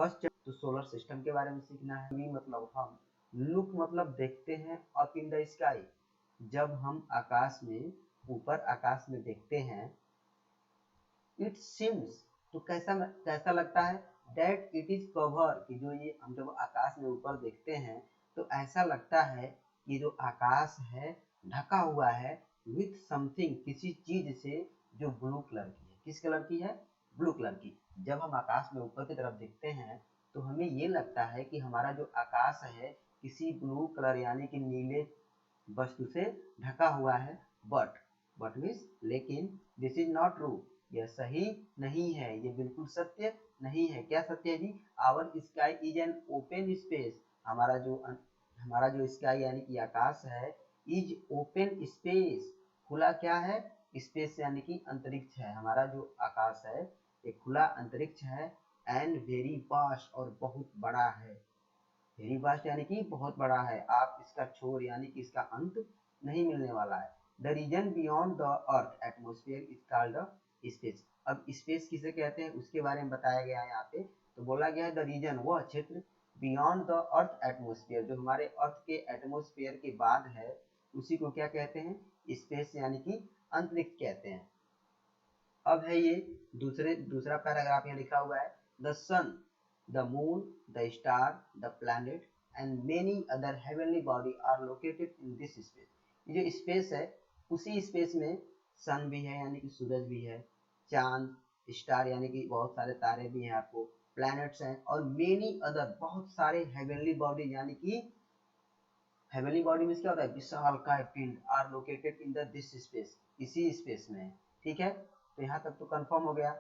First तो solar system के बारे में सीखना है। वी मतलब हम, लुक मतलब देखते हैं, अप इन द स्काई, जब हम आकाश में, ऊपर आकाश में देखते हैं। इट सीम्स तो कैसा लगता है, दैट इट इज कवर कि जो ये हम जब आकाश में ऊपर देखते हैं तो ऐसा लगता है कि जो आकाश है ढका हुआ है विथ समथिंग, किसी चीज से जो ब्लू कलर की है। किस कलर की है, ब्लू कलर की। जब हम आकाश में ऊपर की तरफ देखते हैं तो हमें ये लगता है कि हमारा जो आकाश है किसी ब्लू कलर यानी कि नीले वस्तु से ढका हुआ है। बट मीन्स लेकिन, दिस इज नॉट ट्रू, यह सही नहीं है, ये बिल्कुल सत्य नहीं है। क्या सत्य है जी, our sky is an open space, हमारा जो स्काई यानी कि आकाश है, इज ओपन स्पेस, खुला क्या है, स्पेस यानी कि अंतरिक्ष है। हमारा जो आकाश है एक खुला अंतरिक्ष है। एंड वेरी वास्ट और बहुत बड़ा है। वेरी वास्ट यानी कि बहुत बड़ा है, आप इसका छोर यानी कि इसका अंत नहीं मिलने वाला है। The region beyond the earth atmosphere is called the space. अब स्पेस किसे कहते हैं उसके बारे में बताया गया है यहाँ पे। तो बोला गया है द रीजन वह क्षेत्र, बियॉन्ड द अर्थ एटमोस्फेयर, जो हमारे अर्थ के एटमोस्फेयर के बाद है, उसी को क्या कहते हैं, स्पेस यानी कि अंतरिक्ष कहते हैं। अब है ये दूसरा पैराग्राफ यहाँ लिखा हुआ है, the sun, the moon, the star, the planet and many other heavenly body are located in this space. ये जो स्पेस है उसी स्पेस में सन भी है यानी कि सूरज भी है, चांद, स्टार यानी कि बहुत सारे तारे भी हैं आपको, प्लैनेट्स हैं, और मेनी अदर बहुत सारे हेवनली बॉडी यानी कि हेवनली बॉडी में क्या होता है, विशालकाय पिंड, are located in the this space, इसी स्पेस में है। ठीक है, तो यहाँ तक तो कंफर्म हो गया।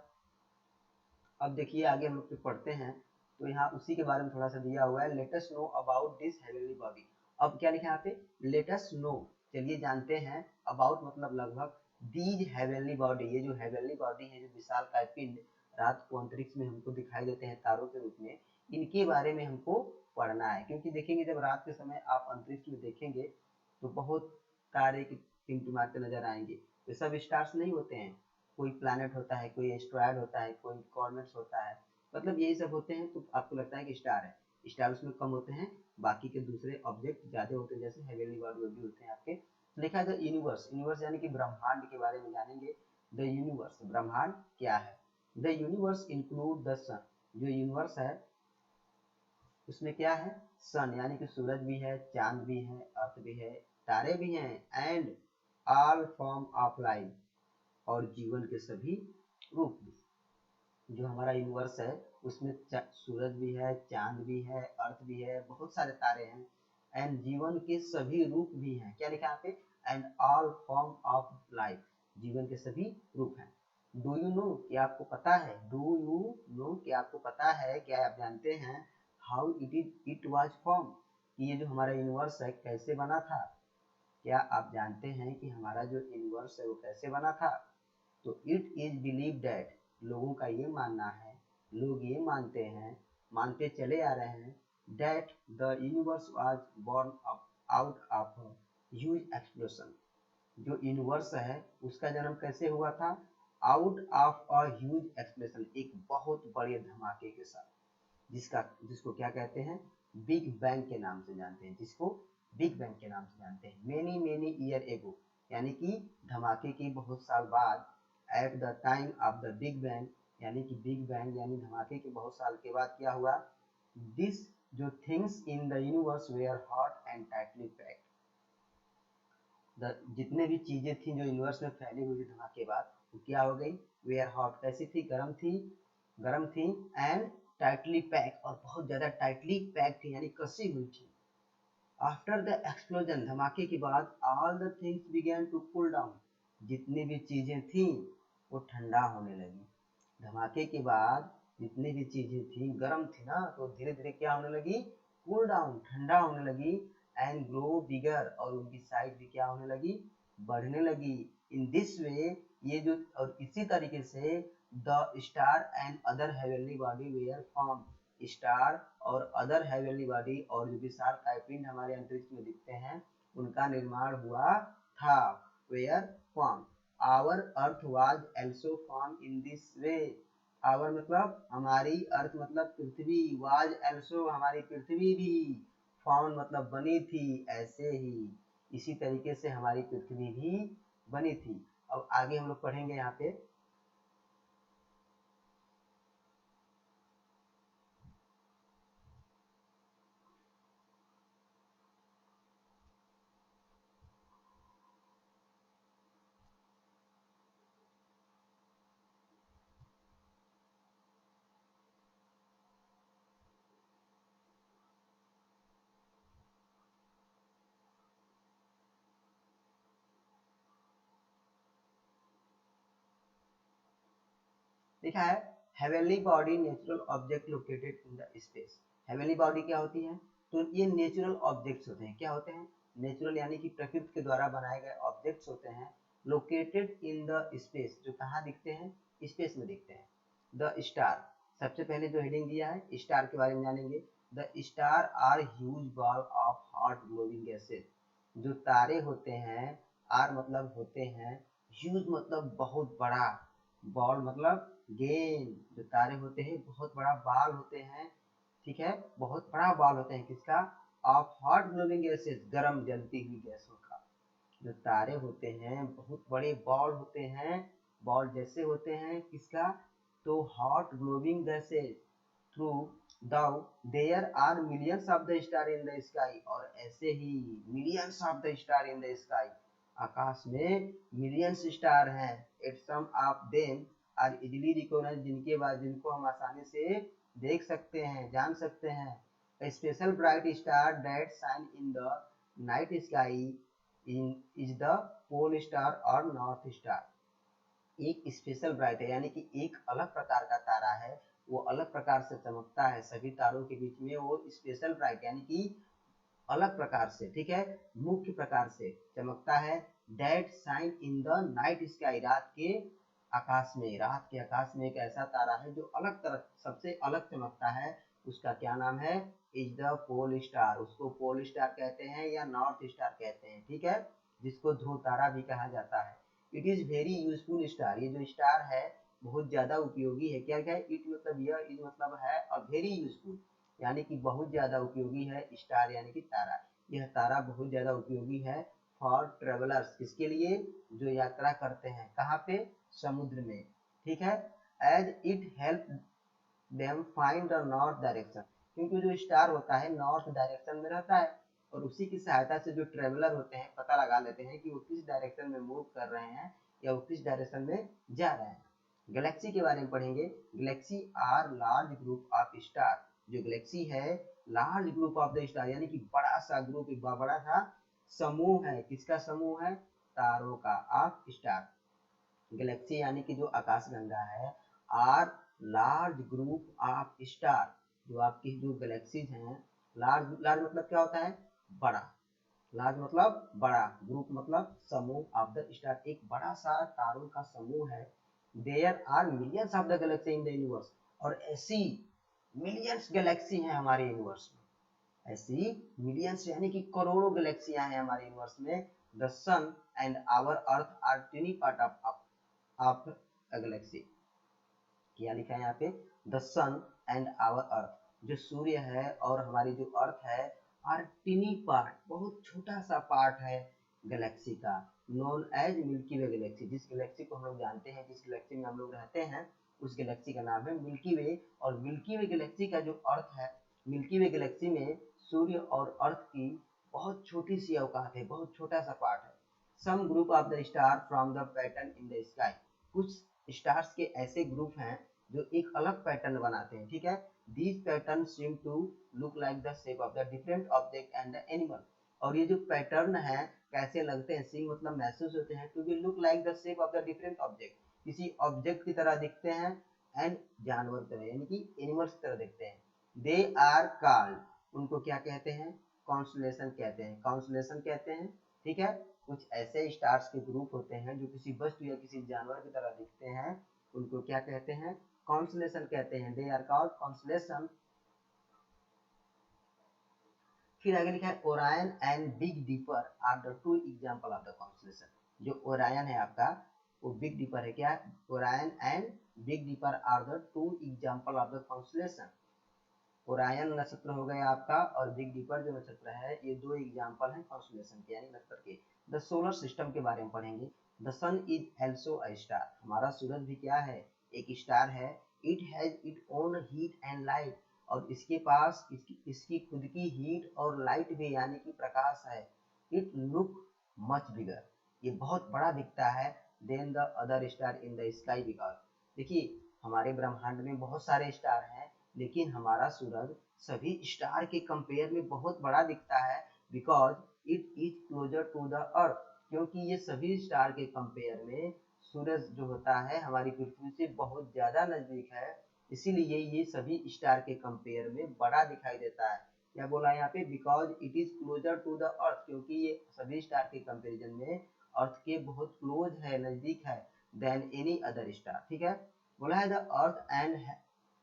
अब देखिए आगे हम लोग पढ़ते हैं तो यहाँ उसी के बारे में थोड़ा सा दिया हुआ है, let us know about this heavenly body. अब क्या लिखा है यहाँ पे, लेट अस नो, चलिए जानते हैं, अबाउट मतलब लगभग, दीज हेवनली बॉडी, ये जो हेवनली बॉडी है, जो विशालकाय पिंड रात को अंतरिक्ष में हमको दिखाई देते हैं तारों के रूप में, इनके बारे में हमको पढ़ना है। क्योंकि देखेंगे जब रात के समय आप अंतरिक्ष में देखेंगे तो बहुत तारे टिमटिमाते नजर आएंगे। ये सब स्टार्स नहीं होते हैं, कोई प्लैनेट होता है, कोई एस्ट्रॉयड होता है, कोई कॉर्नेट्स होता है, मतलब यही सब होते हैं। तो आपको लगता है कि स्टार है, स्टार उसमें कम होते हैं, बाकी के दूसरे ऑब्जेक्ट ज्यादा होते हैं, जैसे हेवनली बॉडी भी होते हैं आपके। लिखा है द यूनिवर्स, यूनिवर्स यानी कि ब्रह्मांड के बारे में जानेंगे। द यूनिवर्स, ब्रह्मांड क्या है। The universe include the sun, जो यूनिवर्स है उसमें क्या है, सन यानी कि सूरज भी है, चांद भी है, अर्थ भी है, तारे भी हैं, and all form of life, और जीवन के सभी रूप भी। जो हमारा यूनिवर्स है उसमें सूरज भी है, चांद भी है, अर्थ भी है, बहुत सारे तारे हैं, एंड जीवन के सभी रूप भी हैं। क्या लिखा है यहाँ पे, and all form of life, जीवन के सभी रूप हैं। डू यू नो, क्या आपको पता है, डू यू नो, क्या आपको पता है, क्या आप जानते हैं, हाउ इट वाज फॉर्म, कि ये जो हमारा यूनिवर्स है कैसे बना था। क्या आप जानते हैं कि हमारा जो यूनिवर्स है वो कैसे बना था। तो इट इज बिलीव दैट, लोगों का ये मानना है, लोग ये मानते हैं, मानते चले आ रहे हैं, that the universe was born out of huge explosion, जो यूनिवर्स है उसका जन्म कैसे हुआ था, out of a huge explosion, एक बहुत बड़े धमाके के साथ, जिसको क्या कहते हैं, बिग बैंग के नाम से जानते हैं, जिसको बिग बैंग के नाम से जानते हैं। मेनी मेनी ईयर एगो, यानी कि धमाके के बहुत साल बाद, at the time of the big bang, यानी कि बिग बैंग यानी धमाके के बहुत साल के बाद क्या हुआ, दिस जो things in the universe were hot and tightly packed, जितने भी चीजें थी जो यूनिवर्स में फैली हुई थी धमाके के बाद, वो क्या हो गई, वेयर हॉट, कैसी थी, गर्म थी, एंड टाइटली पैक, और बहुत ज्यादा टाइटली पैक थी यानी कसी हुई थी। आफ्टर द एक्सप्लोजन, धमाके के बाद, all the things began to cool down, जितनी भी चीजें थी वो ठंडा होने लगी। धमाके के बाद जितनी भी चीजें थी गर्म थी ना, तो धीरे धीरे क्या होने लगी, कूल डाउन, ठंडा होने लगी, एंड ग्रो बिगर, और उनकी साइज भी क्या होने लगी, बढ़ने लगी। इन दिस वे, ये जो, और इसी तरीके से, the star and other heavenly body were form, star और अदर हेवनली बॉडी, और जो विशालकाय पिंड हमारे अंतरिक्ष में दिखते हैं उनका निर्माण हुआ था। Were form, our earth was also form in this way, our मतलब हमारी, अर्थ मतलब पृथ्वी, वाज एल्सो हमारी पृथ्वी भी, फाउंड मतलब बनी थी, ऐसे ही इसी तरीके से हमारी पृथ्वी भी बनी थी। अब आगे हम लोग पढ़ेंगे यहाँ पे। लिखा है heavenly body natural object located in the space. Heavenly body क्या होती है? तो ये नेचुरल ऑब्जेक्ट्स होते हैं। क्या होते हैं? नेचुरल यानी कि प्रकृति के द्वारा बनाए गए ऑब्जेक्ट्स होते हैं, लोकेटेड इन द स्पेस, जो कहाँ दिखते हैं? स्पेस में दिखते हैं। द स्टार, सबसे पहले जो हेडिंग दिया है स्टार के बारे में जानेंगे। The star are huge ball of hot glowing gases. जो तारे होते हैं, आर मतलब होते हैं, ह्यूज मतलब बहुत बड़ा, बॉल मतलब गेंद, जो तारे होते हैं बहुत बड़ा बाल होते हैं, ठीक है, बहुत बड़ा बाल होते हैं किसका? ऑफ हॉट ग्लोइंग गैसेज, गर्म जलती हुई गैसों का। जो तारे होते हैं बहुत बड़े बॉल होते हैं, बॉल जैसे होते हैं किसका? तो hot glowing gases through though there are millions of the star in the sky. और ऐसे ही millions of the star in the sky, आकाश में मिलियंस स्टार हैं। At some of them are easily recognise, जिनके बाद जिनको हम आसानी से देख सकते हैं, जान सकते हैं। Special bright star that shine in the night sky is the pole star और नॉर्थ स्टार। एक स्पेशल ब्राइट है यानी कि एक अलग प्रकार का तारा है, वो अलग प्रकार से चमकता है, सभी तारों के बीच में वो स्पेशल ब्राइट यानी कि अलग प्रकार से, ठीक है, मुख्य प्रकार से चमकता है। That shine in the night sky, रात के आकाश में, रात के आकाश में एक ऐसा तारा है जो अलग तरह सबसे अलग चमकता है, उसका क्या नाम है? Is the pole star. उसको पोल स्टार कहते हैं या नॉर्थ स्टार कहते हैं, ठीक है, जिसको ध्रुव तारा भी कहा जाता है। It is very useful star, ये जो स्टार है बहुत ज्यादा उपयोगी है। क्या क्या है? इट मतलब यह, इज मतलब है, और वेरी यूजफुल यानी कि बहुत ज्यादा उपयोगी है, स्टार यानी कि तारा। यह तारा बहुत ज्यादा उपयोगी है फॉर ट्रेवलर्स, किसके लिए? जो यात्रा करते हैं, कहाँ पे? समुद्र में, ठीक है। As it help them find the north direction, क्योंकि जो स्टार होता है नॉर्थ डायरेक्शन में रहता है, और उसी की सहायता से जो ट्रेवलर होते हैं पता लगा लेते हैं कि वो किस डायरेक्शन में मूव कर रहे हैं या वो किस डायरेक्शन में जा रहे हैं। गैलेक्सी के बारे में पढ़ेंगे। Galaxy are large group of star. जो गैलेक्सी है large group of the star यानी कि बड़ा सा ग्रुप, एक बड़ा सा समूह है। किसका समूह है? तारों का, ऑफ स्टार। गैलेक्सी यानी कि जो आकाशगंगा है, are large group of star, जो आपकी जो गैलेक्सीज हैं, लार्ज, लार्ज मतलब क्या होता है? बड़ा, लार्ज मतलब बड़ा, ग्रुप मतलब समूह, ऑफ द स्टार एक बड़ा सा तारों का समूह है। There are millions of the galaxy in the universe, और ऐसी मिलियंस गैलेक्सी हैं हमारे यूनिवर्स में, ऐसी मिलियंस यानी कि करोड़ों गैलेक्सियां हैं हमारे यूनिवर्स में। The sun and our earth are tiny part of a galaxy. क्या लिखा है यहाँ पे? The sun and our earth, जो सूर्य है और हमारी जो अर्थ है, आर टिनी पार्ट, बहुत छोटा सा पार्ट है गैलेक्सी का, नोन एज मिल्की वे गैलेक्सी। जिस गैलेक्सी को हम लोग जानते हैं, जिस गैलेक्सी में हम लोग रहते हैं, उस गैलेक्सी का नाम है मिल्की वे। और मिल्की वे गैलेक्सी का जो अर्थ है, मिल्की वे गैलेक्सी में सूर्य और अर्थ की बहुत छोटी सी अवकाश है, बहुत छोटा सा पार्ट है। Some group of the star from the pattern in the sky, कुछ स्टार्स के ऐसे ग्रुप हैं जो एक अलग पैटर्न बनाते हैं, ठीक है। These pattern seem to look like the shape of the different object and the animal. और ये जो पैटर्न है कैसे लगते हैं? सीम मतलब महसूस होते हैं, to be look like the shape of the different object, किसी ऑब्जेक्ट की तरह दिखते हैं, एंड जानवर की तरह यानी कि एनिमल्स की तरह दिखते हैं। दे आर कॉल्ड, उनको क्या कहते हैं? कॉन्स्टलेशन कहते हैं, कॉन्स्टलेशन कहते हैं, ठीक है। कुछ ऐसे स्टार्स के ग्रुप होते हैं जो किसी वस्तु या किसी जानवर की तरह दिखते हैं, उनको क्या कहते हैं? कॉन्स्टलेशन कहते हैं। They are called constellation. फिर आगे लिखा है Orion and Big Dipper are the two example of the constellation. जो ओरायन है आपका, वो बिग डीपर है। क्या? Orion and Big Dipper are the two example of the constellation. Orion नक्षत्र हो गया आपका और बिग डीपर जो नक्षत्र है, ये दो एग्जाम्पल हैं कॉन्स्टेलेशन के यानी नक्षत्र के। द सोलर सिस्टम के बारे में पढ़ेंगे। The sun is also a star. हमारा सूरज भी क्या है? एक स्टार है। It has it own heat and light. और इसके पास इसकी खुद की हीट और लाइट भी यानी कि प्रकाश है। It look much bigger. ये बहुत बड़ा दिखता है then the other star in the sky because. देखिए हमारे ब्रह्मांड में बहुत सारे स्टार हैं, लेकिन हमारा सूरज सभी स्टार के कंपेयर में बहुत बड़ा दिखता है। Because it is closer to the earth. क्योंकि ये सभी स्टार के कंपेयर में सूरज जो होता है हमारी पृथ्वी से बहुत ज्यादा नजदीक है, इसीलिए ये सभी स्टार के कंपेयर में बड़ा दिखाई देता है। क्या बोला यहाँ पे? Because it is closer to the earth, क्योंकि ये सभी स्टार के कंपेरिजन में अर्थ के बहुत क्लोज है, नजदीक है देन एनी अदर स्टार। ठीक है, बोला है the earth and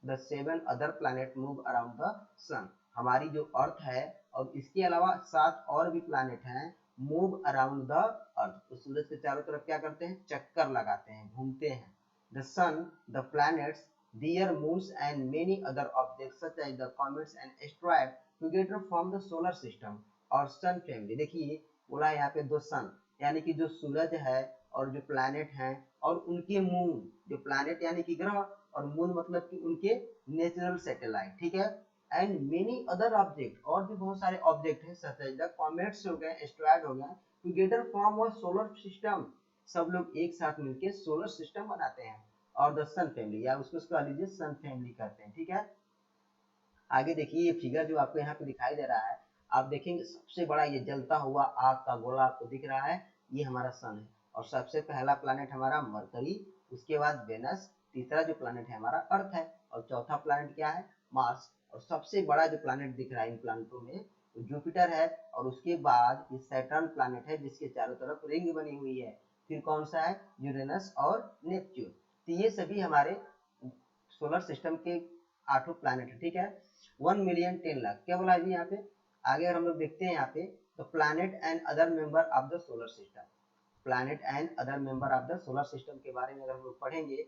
the 7 other planet move around the sun. हमारी जो अर्थ है और इसके अलावा 7 और भी प्लैनेट हैं मूव अराउंड द अर्थ। तो सूरज के चारों तरफ क्या करते हैं? चक्कर लगाते हैं, घूमते हैं। The sun, the planets, their moons and many other objects such as the comets and asteroids together form the solar system और सन फैमिली। देखिए बोला है यहाँ पे दो सन यानी कि जो सूरज है और जो प्लैनेट हैं और उनके मून, जो प्लैनेट यानी कि ग्रह और मून मतलब कि उनके नेचुरल सैटेलाइट। ठीक है, एंड मेनी अदर ऑब्जेक्ट, और भी बहुत सारे ऑब्जेक्ट हैं सच एज द कॉमेट्स हो गए, एस्ट्रॉयड हो गए, together form a solar system. सब लोग एक साथ मिलकर सोलर सिस्टम बनाते हैं और द सन फैमिली या उसको कह लीजिए सन फैमिली कहते हैं। ठीक है, आगे देखिए ये फिगर जो आपको यहाँ पे दिखाई दे रहा है, आप देखेंगे सबसे बड़ा ये जलता हुआ आग का गोला आपको दिख रहा है, ये हमारा सन है। और सबसे पहला प्लैनेट हमारा मरकरी, उसके बाद वेनस, तीसरा जो प्लैनेट है हमारा अर्थ है और चौथा प्लैनेट क्या है? मार्स। और सबसे बड़ा जो प्लैनेट दिख रहा है इन प्लैनेटों में तो जुपिटर है और उसके बाद ये सैटर्न प्लैनेट है जिसके चारों तरफ रिंग बनी हुई है। फिर कौन सा है? यूरेनस और नेपच्यून। तो ये सभी हमारे सोलर सिस्टम के 8 प्लैनेट है। ठीक है, 1 मिलियन 10 लाख। क्या बोला जी यहाँ पे? आगे अगर हम लोग देखते हैं यहाँ पे तो planet and other member of the solar system, planet and other member of the solar system के बारे में अगर हम लोग पढ़ेंगे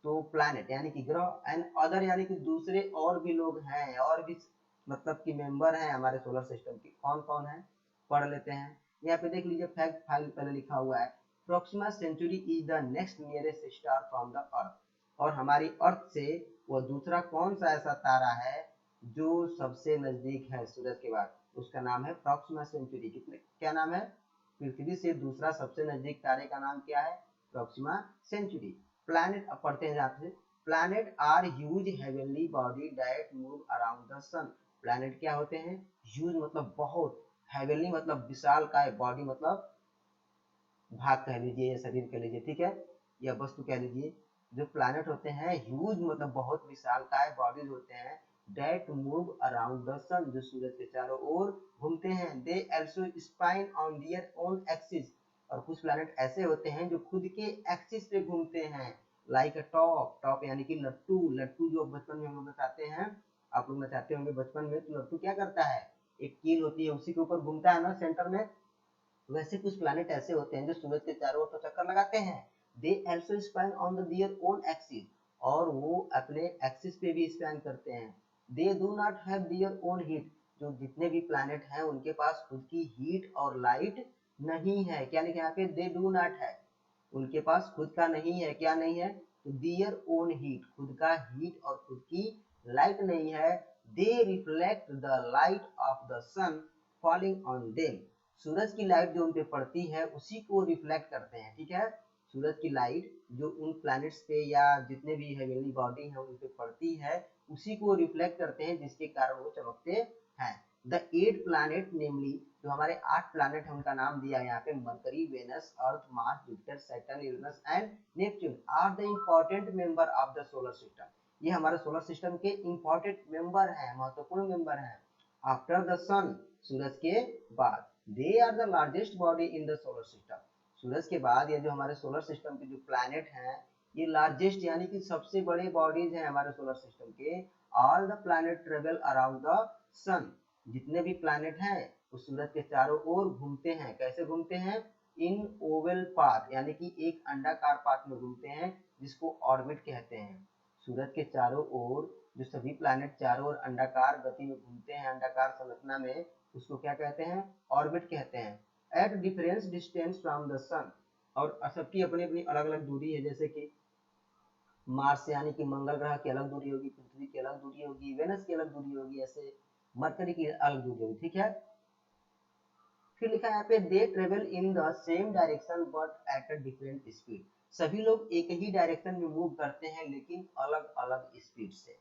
तो प्लैनेट यानी कि ग्रह एंड अदर यानी कि दूसरे और भी लोग हैं, और भी मतलब कि मेंबर हैं हमारे सोलर सिस्टम के। कौन कौन है पढ़ लेते हैं। यहाँ पे देख लीजिए फैक्ट फाइल पहले लिखा हुआ है, Proxima sanctuary is the next nearest star from the earth. और हमारी अर्थ से वो दूसरा कौन सा ऐसा तारा है जो सबसे नजदीक है सूरज के बाद? उसका नाम है प्रोक्सिमा सेंचुरी। कितने, क्या नाम है? पृथ्वी से दूसरा सबसे नजदीक तारे का नाम क्या है? Proxima Centauri. प्लैनेट अब पढ़ते हैं यहाँ से। Planet are huge heavenly body that move around the sun. Planet क्या होते हैं? ह्यूज मतलब बहुत, हेवनली मतलब विशाल काय, बॉडी मतलब भाग कह लीजिए या शरीर कह लीजिए। ठीक है, या वस्तु कह लीजिए। जो प्लैनेट होते हैं ह्यूज मतलब बहुत विशाल काय बॉडीज होते हैं, date move around the sun जो सूरज के चारों ओर घूमते हैं। They also spine on their own axis. और कुछ प्लैनेट ऐसे होते हैं जो खुद के एक्सिस पे घूमते हैं, लाइक अ टॉप। टॉप यानी कि लट्टू। लट्टू जो बचपन में हम लोग नचाते हैं, आप लोग नचाते होंगे बचपन में, तो लट्टू क्या करता है? एक कील होती है उसी के ऊपर घूमता है ना सेंटर में। वैसे कुछ प्लैनेट ऐसे होते हैं जो सूरज के चारों ओर तो चक्कर लगाते हैं, they also span on their own axis, और वो अपने एक्सिस पे भी स्पैन करते हैं। They do not have their own heat. जो जितने भी प्लैनेट हैं उनके पास खुद की हीट और लाइट नहीं है। क्या लिखा है यहाँ पे? दे डू नॉट है, उनके पास खुद का नहीं है। क्या नहीं है? तो देयर ओन हीट, खुद का हीट और खुद की लाइट नहीं है। They reflect the light of the sun falling on them. सूरज की लाइट जो उन पे पड़ती है उसी को रिफ्लेक्ट करते हैं। ठीक है, सूरज की लाइट जो उन प्लैनेट्स पे या जितने भी हेवनली बॉडी है उन पे पड़ती है उसी को रिफ्लेक्ट करते हैं, जिसके कारण वो चमकते हैं। द 8 प्लैनेट नेमली, जो हमारे 8 प्लैनेट है उनका नाम दिया है यहाँ पे, Mercury, Venus, Earth, Mars, Jupiter, Saturn, Uranus and Neptune are the important member of the solar system. ये हमारे सोलर सिस्टम के इम्पोर्टेंट मेंबर हैं, महत्वपूर्ण मेंबर हैं। आफ्टर द सन, सूरज के बाद। They are the largest body in the solar system. सूरज के बाद ये जो हमारे सोलर सिस्टम के जो प्लैनेट हैं ये लार्जेस्ट यानी कि सबसे बड़े बॉडीज हैं हमारे सोलर सिस्टम के। All the planet travel around the sun. जितने भी प्लैनेट हैं वो सूरज के चारों ओर घूमते हैं। कैसे घूमते हैं? इन ओवल पाथ यानी कि एक अंडाकार पाथ में घूमते हैं जिसको ऑर्बिट कहते हैं। सूरज के चारों ओर जो सभी प्लैनेट चारों ओर अंडाकार गति में घूमते हैं, अंडाकार संरचना में, उसको क्या कहते हैं? ऑर्बिट कहते हैं। At difference distance from the sun, और सबकी अपनी अपनी अलग अलग दूरी है, जैसे कि मार्स यानी कि मंगल ग्रह की अलग दूरी होगी, पृथ्वी की अलग दूरी होगी, वेनस की अलग दूरी होगी, ऐसे मरकरी की अलग दूरी होगी, ठीक है। फिर लिखा है यहाँ पे they travel in the same direction but at a different speed. सभी लोग एक ही डायरेक्शन में मूव करते हैं लेकिन अलग अलग स्पीड से।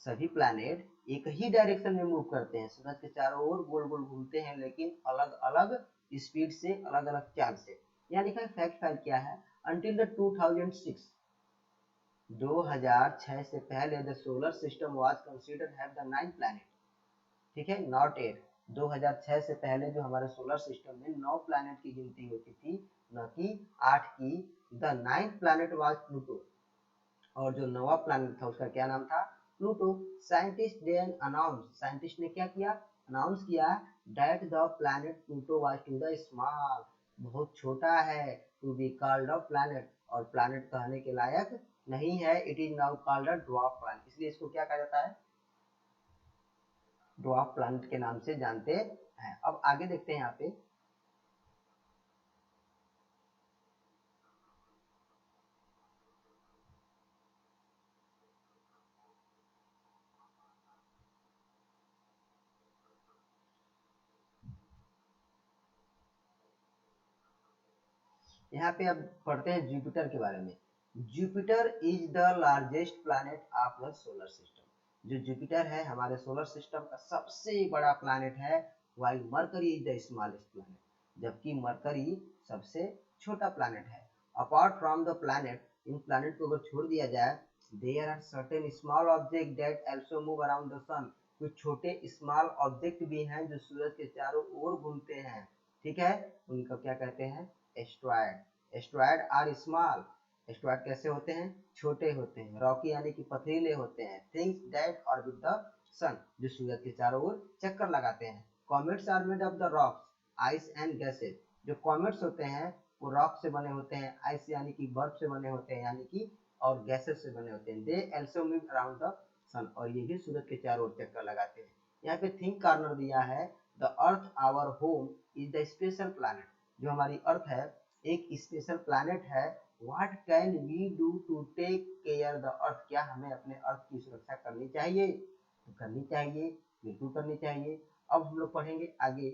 सभी प्लैनेट एक ही डायरेक्शन में मूव करते हैं, सूरज के चारों ओर गोल गोल घूमते हैं लेकिन अलग अलग स्पीड से, अलग अलग चाल से। यहाँ लिखा है फैक्ट फाइल क्या है? अंटिल द 2006 से पहले the solar system was considered have the 9 planet, ठीक है, नॉट 8। 2006 से पहले जो हमारे सोलर सिस्टम में 9 प्लैनेट की गिनती होती थी, न कि 8 की। The 9th planet was Pluto, और जो 9वां प्लैनेट था उसका क्या नाम था? Pluto. Scientist then announce, scientist ने क्या किया? अनाउंस किया that the planet Pluto was too the small, बहुत छोटा है, to be called a planet, और प्लैनेट कहने के लायक नहीं है। It is now called a dwarf planet, इसलिए इसको क्या कहा जाता है? ड्वार्फ प्लैनेट के नाम से जानते हैं। अब आगे देखते हैं यहाँ पे, यहाँ पे अब पढ़ते हैं जुपिटर के बारे में। Jupiter is the largest planet of the solar system. जो जुपिटर है हमारे सोलर सिस्टम का सबसे बड़ा प्लैनेट है, while Mercury is the smallest planet, जबकि मरकरी सबसे छोटा प्लैनेट है। अपार्ट फ्रॉम द प्लैनेट, इन प्लैनेट को अगर छोड़ दिया जाए, there are certain small object that also move around the sun, कुछ छोटे स्मॉल ऑब्जेक्ट भी हैं जो सूरज के चारों ओर घूमते हैं, ठीक है। उनका क्या कहते हैं? Asteroid. Asteroid are small, asteroid कैसे होते हैं? छोटे होते हैं। रॉकी यानी कि पथरीले होते हैं। Things that orbit the sun, जो सूरज के चारों ओर चक्कर लगाते हैं। Comets are made of the rocks, ice and gases, जो कॉमेट्स होते हैं वो रॉक से बने होते हैं, आइस यानी कि बर्फ से बने होते हैं, यानी कि और गैसेज से बने होते हैं। They also move around the sun, और ये भी सूरज के चारों ओर चक्कर लगाते हैं। यहाँ पे थिंक कॉर्नर दिया है, the earth our home is the special planet, जो हमारी अर्थ है एक स्पेशल प्लैनेट है। What can we do to take care the earth, क्या हमें अपने अर्थ की सुरक्षा करनी चाहिए? तो करनी चाहिए, बिल्कुल करनी चाहिए। अब हम लोग पढ़ेंगे आगे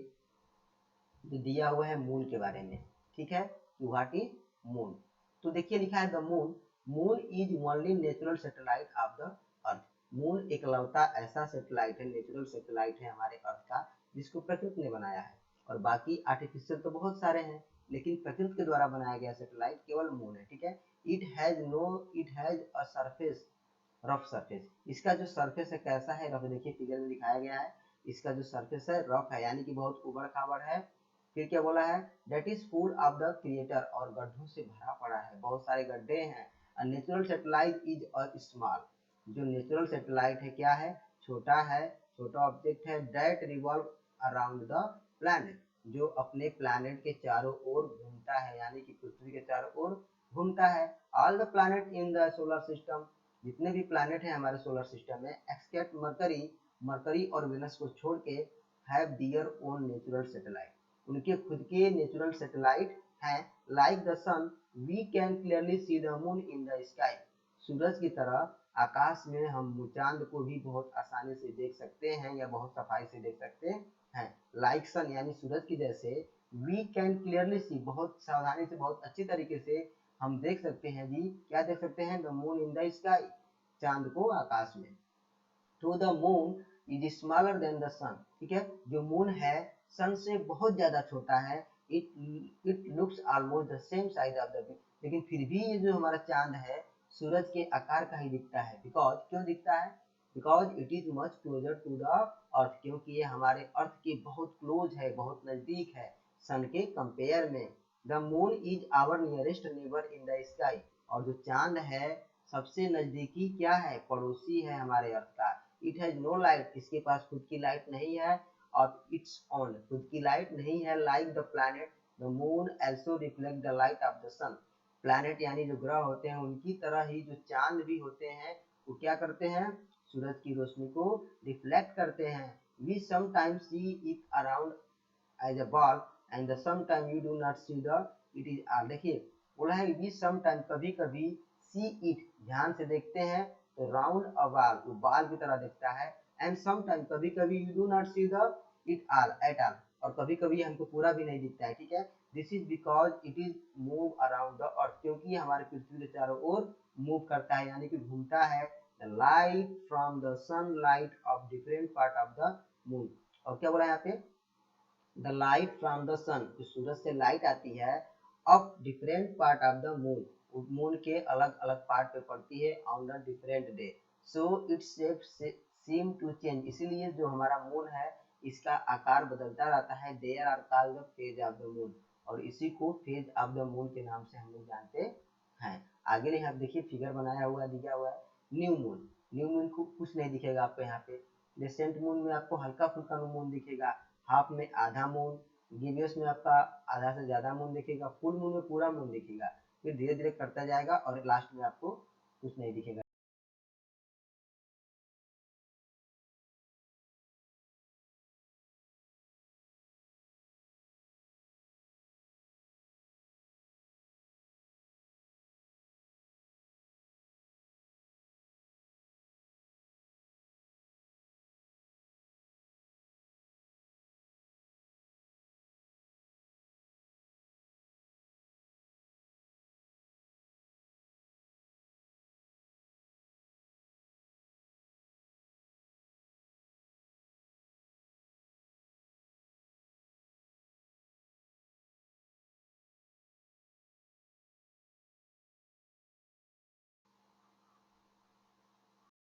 जो दिया हुआ है मून के बारे में, ठीक है, कि व्हाट इज मून। तो देखिए लिखा है the moon, moon is only natural satellite of the earth. Moon एकलौता ऐसा सैटेलाइट है, नेचुरल सैटेलाइट है हमारे अर्थ का, जिसको प्रकृति ने बनाया है। और बाकी आर्टिफिशियल तो बहुत सारे हैं, लेकिन प्रकृति के द्वारा बनाया गया सैटेलाइट केवल मून है, ठीक है। It has a surface, rough surface, इसका जो सरफेस है कैसा है? रफ, देखिए फिगर में दिखाया गया है, इसका जो सरफेस है रफ है, यानी कि बहुत उबड़ खाबड़ है। फिर क्या बोला है? That is full of the crater, और गड्ढों से भरा पड़ा है, बहुत सारे गड्ढे हैं। Natural satellite is a small, जो नेचुरल सैटेलाइट है क्या है? छोटा है, छोटा ऑब्जेक्ट है। That revolve around the planet, जो अपने प्लैनेट के चारों ओर घूमता है, यानी कि पृथ्वी के चारों ओर घूमता है। All the planet in the solar system, जितने भी प्लैनेट हैं हमारे सोलर सिस्टम में, एक्सेप्ट मरकरी, मरकरी और वेनस को छोड़ के, have their own natural satellite, उनके खुद के नेचुरल सैटेलाइट हैं। Like the sun we can clearly see the moon in the sky, सूरज की तरह आकाश में हम चांद को भी बहुत आसानी से देख सकते हैं, या बहुत सफाई से देख सकते हैं। लाइक सन यानी सूरज की जैसे, वी कैन क्लियरली सी, बहुत सावधानी से, बहुत अच्छी तरीके से हम देख सकते हैं जी, क्या देख सकते हैं? The moon in the sky, चांद को आकाश में। तो the moon is smaller than the sun, ठीक है, जो मून है सन से बहुत ज्यादा छोटा है। It looks almost the same size of the, लेकिन फिर भी ये जो हमारा चांद है सूरज के आकार का ही दिखता है। बिकॉज, क्यों दिखता है? Because it is much closer to the earth, क्योंकि ये हमारे अर्थ के बहुत क्लोज है, बहुत नजदीक है सन के कंपेयर में। The moon is our nearest neighbour in the sky, और जो चांद है सबसे नजदीकी क्या है? पड़ोसी है हमारे अर्थ का। इट हैज नो लाइट, इसके पास खुद की लाइट नहीं है, और इट्स ऑन, खुद की लाइट नहीं है। Like the planet, the moon also reflect the light of the sun. Planet यानी जो ग्रह होते हैं उनकी तरह ही जो चांद भी होते हैं वो क्या करते हैं, सूरज की रोशनी को रिफ्लेक्ट करते हैं। We sometimes see it around as a ball and sometime you do not see the it is are. देखिए बोला है वी समटाइम कभी कभी सी इट ध्यान से देखते हैं तो राउंड अ बॉल वो बॉल की तरह दिखता है, एंड समटाइम कभी कभी you do not see the it all at all, और कभी कभी हमको पूरा भी नहीं दिखता है, ठीक है। This is because it is move around the earth, क्योंकि हमारे पृथ्वी के चारों ओर मूव करता है यानी कि घूमता है। The light from the sun light of different part of the moon. और क्या बोला यहाँ पे, the light from the sun, जो सूरज से लाइट आती है, of different part of the moon, moon के अलग अलग पार्ट पे पड़ती है on the different day, so its shape seem to change, इसीलिए जो हमारा मून है इसका आकार बदलता रहता है। There are called the phase of the moon, और इसी को फेज ऑफ द मून के नाम से हम लोग जानते हैं। आगे यहाँ देखिए फिगर बनाया हुआ दिया हुआ है न्यू मून। न्यू मून को कुछ नहीं दिखेगा आपको यहाँ पे। रिसेंट मून में आपको हल्का फुल्का मून दिखेगा, हाफ में आधा मून, गिवियस में आपका आधा से ज्यादा मून दिखेगा, फुल मून में पूरा मून दिखेगा। फिर धीरे धीरे करता जाएगा और लास्ट में आपको कुछ नहीं दिखेगा।